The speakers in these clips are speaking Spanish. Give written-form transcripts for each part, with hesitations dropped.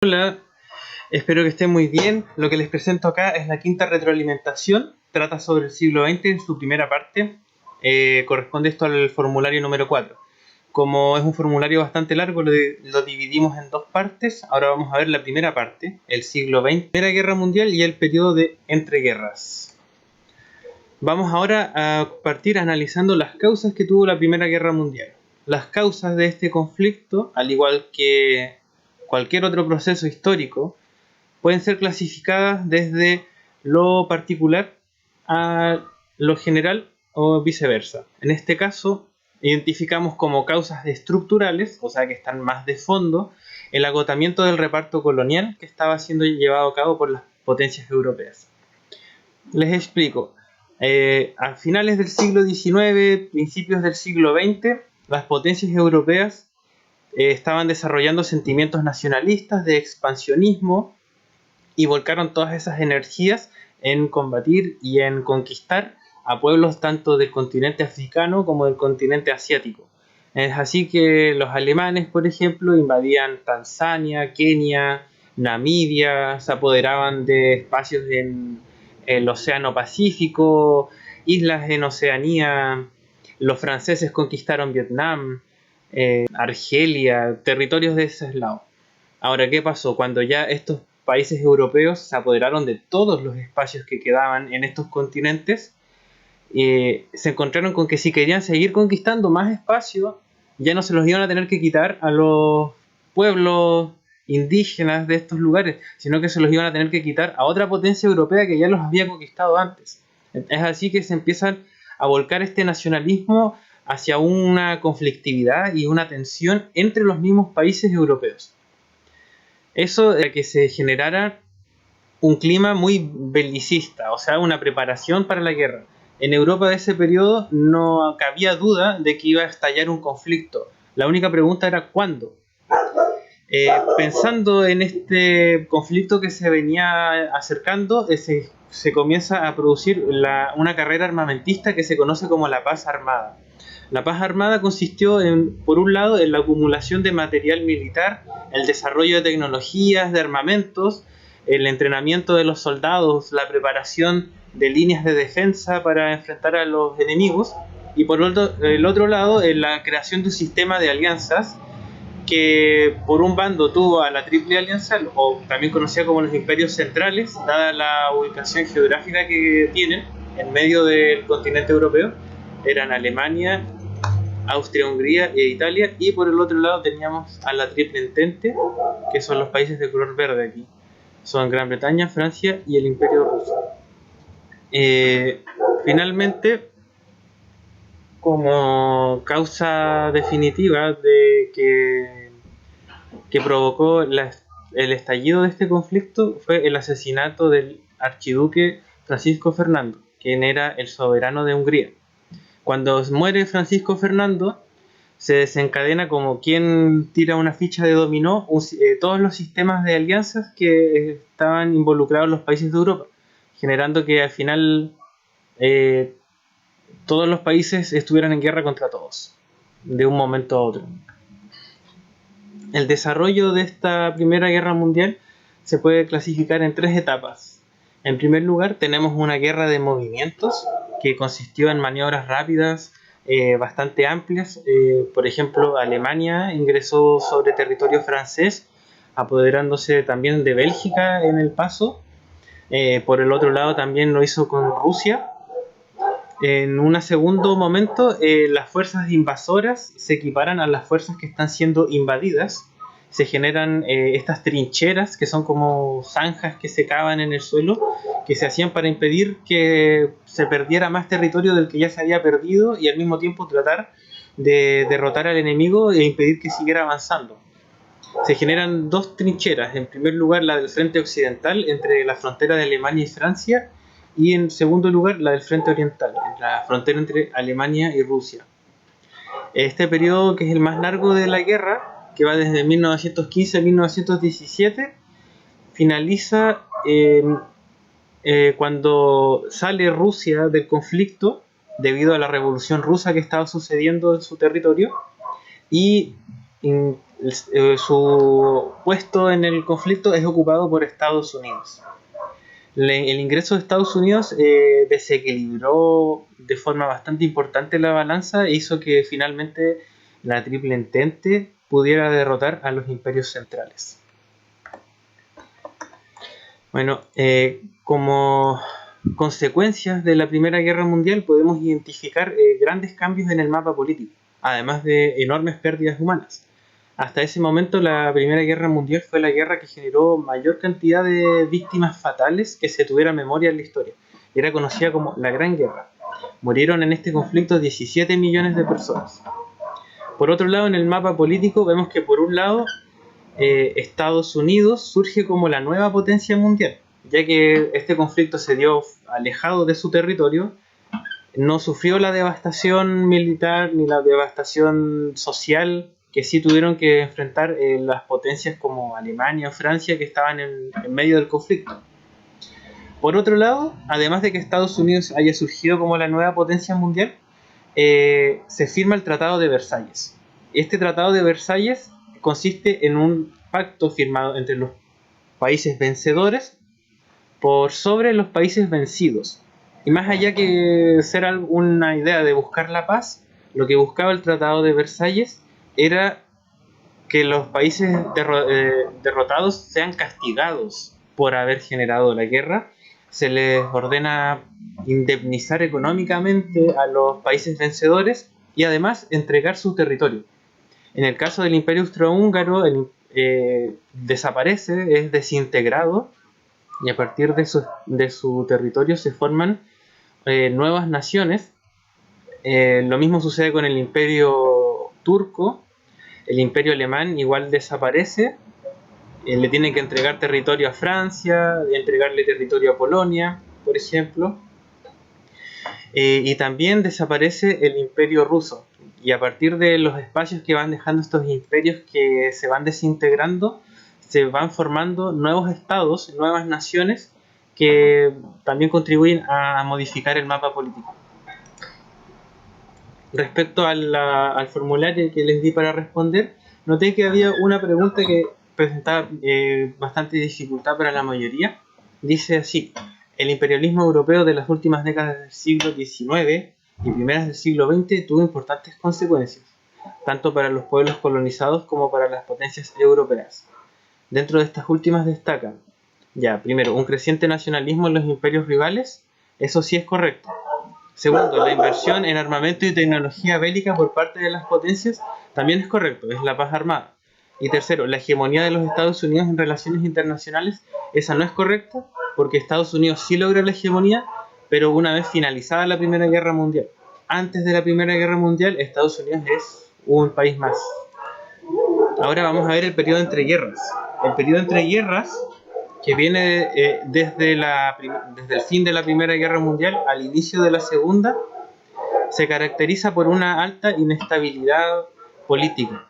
Hola, espero que estén muy bien. Lo que les presento acá es la quinta retroalimentación. Trata sobre el siglo XX en su primera parte. Corresponde esto al formulario número 4. Como es un formulario bastante largo, lo dividimos en dos partes. Ahora vamos a ver la primera parte, el siglo XX, Primera Guerra Mundial y el periodo de entreguerras. Vamos ahora a partir analizando las causas que tuvo la Primera Guerra Mundial. Las causas de este conflicto, al igual que cualquier otro proceso histórico, pueden ser clasificadas desde lo particular a lo general o viceversa. En este caso, identificamos como causas estructurales, o sea que están más de fondo, el agotamiento del reparto colonial que estaba siendo llevado a cabo por las potencias europeas. Les explico. A finales del siglo XIX, principios del siglo XX, las potencias europeas estaban desarrollando sentimientos nacionalistas de expansionismo y volcaron todas esas energías en combatir y en conquistar a pueblos tanto del continente africano como del continente asiático. Es así que los alemanes, por ejemplo, invadían Tanzania, Kenia, Namibia, se apoderaban de espacios en el Océano Pacífico, islas en Oceanía. Los franceses conquistaron Vietnam, Argelia, territorios de ese lado. Ahora, ¿qué pasó? Cuando ya estos países europeos se apoderaron de todos los espacios que quedaban en estos continentes, se encontraron con que si querían seguir conquistando más espacio, ya no se los iban a tener que quitar a los pueblos indígenas de estos lugares, sino que se los iban a tener que quitar a otra potencia europea que ya los había conquistado antes. Es así que se empiezan a volcar este nacionalismo hacia una conflictividad y una tensión entre los mismos países europeos. Eso de que se generara un clima muy belicista, o sea, una preparación para la guerra. En Europa de ese periodo no cabía duda de que iba a estallar un conflicto. La única pregunta era ¿cuándo? Pensando en este conflicto que se venía acercando, se comienza a producir una carrera armamentista que se conoce como la paz armada. La paz armada consistió, por un lado, en la acumulación de material militar, el desarrollo de tecnologías, de armamentos, el entrenamiento de los soldados, la preparación de líneas de defensa para enfrentar a los enemigos, y por el otro lado, en la creación de un sistema de alianzas que por un bando tuvo a la Triple Alianza, o también conocida como los Imperios Centrales, dada la ubicación geográfica que tienen en medio del continente europeo. Eran Alemania, Austria, Hungría e Italia, y por el otro lado teníamos a la Triple Entente, que son los países de color verde aquí. Son Gran Bretaña, Francia y el Imperio Ruso. Finalmente, como causa definitiva de que provocó el estallido de este conflicto fue el asesinato del archiduque Francisco Fernando, quien era el soberano de Hungría. Cuando muere Francisco Fernando, se desencadena como quien tira una ficha de dominó todos los sistemas de alianzas que estaban involucrados los países de Europa, generando que al final todos los países estuvieran en guerra contra todos, de un momento a otro. El desarrollo de esta Primera Guerra Mundial se puede clasificar en tres etapas. En primer lugar, tenemos una guerra de movimientos que consistió en maniobras rápidas bastante amplias. Por ejemplo, Alemania ingresó sobre territorio francés, apoderándose también de Bélgica en el paso. Por el otro lado, también lo hizo con Rusia. En un segundo momento, las fuerzas invasoras se equiparan a las fuerzas que están siendo invadidas. Se generan estas trincheras que son como zanjas que se cavan en el suelo, que se hacían para impedir que se perdiera más territorio del que ya se había perdido y al mismo tiempo tratar de derrotar al enemigo e impedir que siguiera avanzando. Se generan dos trincheras. En primer lugar, la del frente occidental entre la frontera de Alemania y Francia, y en segundo lugar la del frente oriental, la frontera entre Alemania y Rusia. Este periodo, que es el más largo de la guerra, que va desde 1915 a 1917, finaliza cuando sale Rusia del conflicto debido a la revolución rusa que estaba sucediendo en su territorio, y su puesto en el conflicto es ocupado por Estados Unidos. El ingreso de Estados Unidos desequilibró de forma bastante importante la balanza e hizo que finalmente la Triple Entente pudiera derrotar a los imperios centrales. Bueno, como consecuencias de la Primera Guerra Mundial podemos identificar grandes cambios en el mapa político, además de enormes pérdidas humanas. Hasta ese momento la Primera Guerra Mundial fue la guerra que generó mayor cantidad de víctimas fatales que se tuviera memoria en la historia. Era conocida como la Gran Guerra. Murieron en este conflicto 17 millones de personas. Por otro lado, en el mapa político vemos que por un lado Estados Unidos surge como la nueva potencia mundial, ya que este conflicto se dio alejado de su territorio, no sufrió la devastación militar ni la devastación social que sí tuvieron que enfrentar las potencias como Alemania o Francia que estaban en medio del conflicto. Por otro lado, además de que Estados Unidos haya surgido como la nueva potencia mundial, se firma el Tratado de Versalles. Este Tratado de Versalles consiste en un pacto firmado entre los países vencedores por sobre los países vencidos. Y más allá que ser una idea de buscar la paz, lo que buscaba el Tratado de Versalles era que los países derrotados sean castigados por haber generado la guerra. Se les ordena indemnizar económicamente a los países vencedores y además entregar su territorio. En el caso del Imperio Austrohúngaro desaparece, es desintegrado y a partir de su territorio se forman nuevas naciones. Lo mismo sucede con el Imperio Turco. El Imperio Alemán igual desaparece, le tienen que entregar territorio a Francia, entregarle territorio a Polonia, por ejemplo. Y también desaparece el Imperio Ruso. Y a partir de los espacios que van dejando estos imperios que se van desintegrando, se van formando nuevos estados, nuevas naciones que también contribuyen a modificar el mapa político. Respecto al formulario que les di para responder, noté que había una pregunta que presentaba bastante dificultad para la mayoría. Dice así: el imperialismo europeo de las últimas décadas del siglo XIX y primeras del siglo XX tuvo importantes consecuencias, tanto para los pueblos colonizados como para las potencias europeas. Dentro de estas últimas destacan, primero, un creciente nacionalismo en los imperios rivales. Eso sí es correcto. Segundo, la inversión en armamento y tecnología bélica por parte de las potencias también es correcto, es la paz armada. Y tercero, la hegemonía de los Estados Unidos en relaciones internacionales, esa no es correcta, porque Estados Unidos sí logra la hegemonía, pero una vez finalizada la Primera Guerra Mundial. Antes de la Primera Guerra Mundial, Estados Unidos es un país más. Ahora vamos a ver el periodo entre guerras. El periodo entre guerras, que viene desde el fin de la Primera Guerra Mundial al inicio de la Segunda, se caracteriza por una alta inestabilidad política.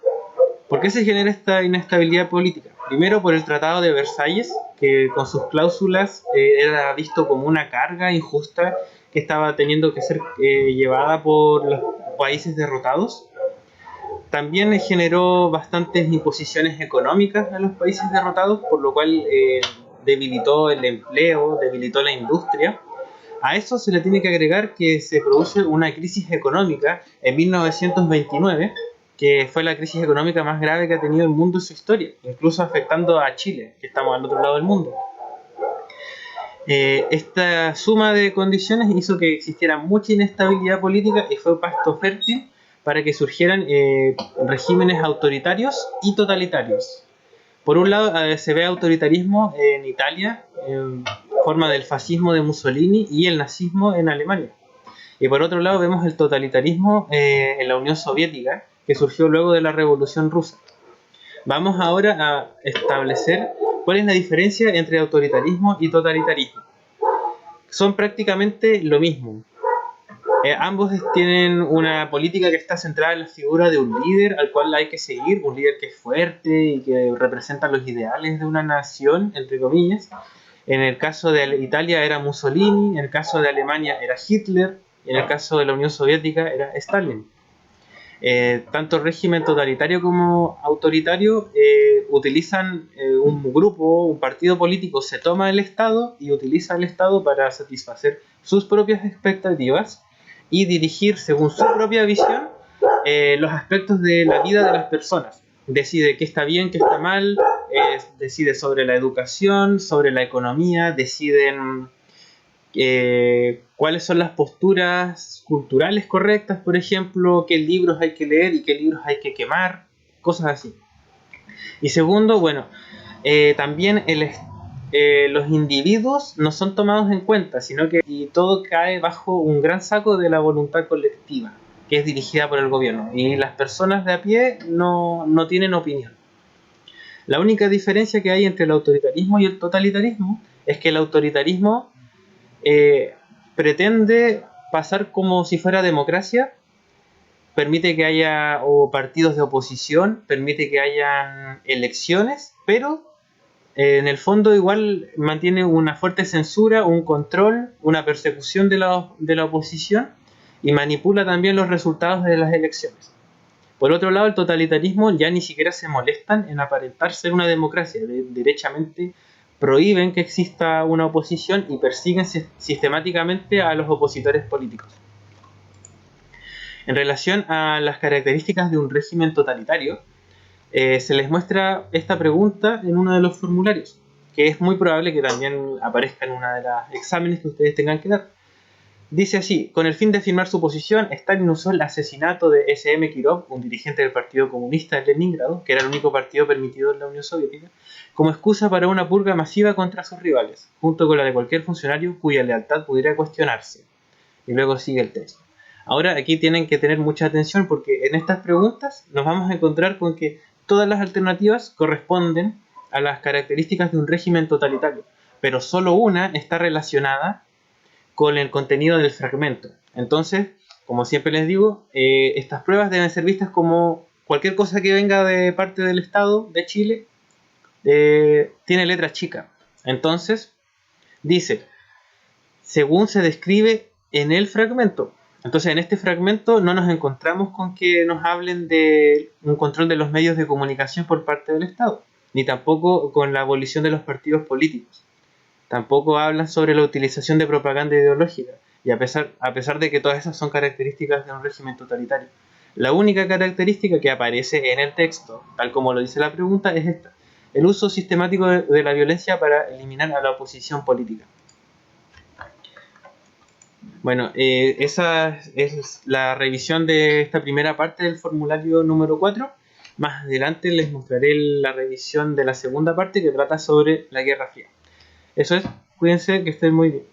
¿Por qué se genera esta inestabilidad política? Primero, por el Tratado de Versalles, que con sus cláusulas era visto como una carga injusta que estaba teniendo que ser llevada por los países derrotados. También generó bastantes imposiciones económicas a los países derrotados, por lo cual debilitó el empleo, debilitó la industria. A eso se le tiene que agregar que se produce una crisis económica en 1929, que fue la crisis económica más grave que ha tenido el mundo en su historia, incluso afectando a Chile, que estamos al otro lado del mundo. Esta suma de condiciones hizo que existiera mucha inestabilidad política y fue pasto fértil para que surgieran regímenes autoritarios y totalitarios. Por un lado se ve autoritarismo en Italia, en forma del fascismo de Mussolini, y el nazismo en Alemania. Y por otro lado vemos el totalitarismo en la Unión Soviética, que surgió luego de la Revolución Rusa. Vamos ahora a establecer cuál es la diferencia entre autoritarismo y totalitarismo. Son prácticamente lo mismo. Ambos tienen una política que está centrada en la figura de un líder al cual hay que seguir, un líder que es fuerte y que representa los ideales de una nación, entre comillas. En el caso de Italia era Mussolini, en el caso de Alemania era Hitler, y en el caso de la Unión Soviética era Stalin. Tanto régimen totalitario como autoritario utilizan un grupo, un partido político se toma el Estado y utiliza el Estado para satisfacer sus propias expectativas y dirigir según su propia visión los aspectos de la vida de las personas. Decide qué está bien, qué está mal, decide sobre la educación, sobre la economía, deciden cuáles son las posturas culturales correctas, por ejemplo, qué libros hay que leer y qué libros hay que quemar, cosas así. Y segundo, bueno, también los individuos no son tomados en cuenta, sino que y todo cae bajo un gran saco de la voluntad colectiva, que es dirigida por el gobierno, y las personas de a pie no tienen opinión. La única diferencia que hay entre el autoritarismo y el totalitarismo es que el autoritarismo pretende pasar como si fuera democracia, permite que haya partidos de oposición, permite que hayan elecciones, pero en el fondo igual mantiene una fuerte censura, un control, una persecución de la oposición y manipula también los resultados de las elecciones. Por otro lado, el totalitarismo ya ni siquiera se molestan en aparentar ser una democracia, derechamente prohíben que exista una oposición y persiguen sistemáticamente a los opositores políticos. En relación a las características de un régimen totalitario, se les muestra esta pregunta en uno de los formularios, que es muy probable que también aparezca en uno de los exámenes que ustedes tengan que dar. Dice así: con el fin de afirmar su posición, Stalin usó el asesinato de S.M. Kirov, un dirigente del Partido Comunista de Leningrado, que era el único partido permitido en la Unión Soviética, como excusa para una purga masiva contra sus rivales, junto con la de cualquier funcionario cuya lealtad pudiera cuestionarse. Y luego sigue el texto. Ahora aquí tienen que tener mucha atención porque en estas preguntas nos vamos a encontrar con que todas las alternativas corresponden a las características de un régimen totalitario, pero solo una está relacionada con el contenido del fragmento. Entonces, como siempre les digo, estas pruebas deben ser vistas como cualquier cosa que venga de parte del Estado de Chile tiene letra chica. Entonces, dice, según se describe en el fragmento. Entonces, en este fragmento no nos encontramos con que nos hablen de un control de los medios de comunicación por parte del Estado, ni tampoco con la abolición de los partidos políticos. Tampoco hablan sobre la utilización de propaganda ideológica, y a pesar de que todas esas son características de un régimen totalitario. La única característica que aparece en el texto, tal como lo dice la pregunta, es esta: el uso sistemático de la violencia para eliminar a la oposición política. Bueno, esa es la revisión de esta primera parte del formulario número 4. Más adelante les mostraré la revisión de la segunda parte que trata sobre la Guerra Fría. Eso es, cuídense, que estén muy bien.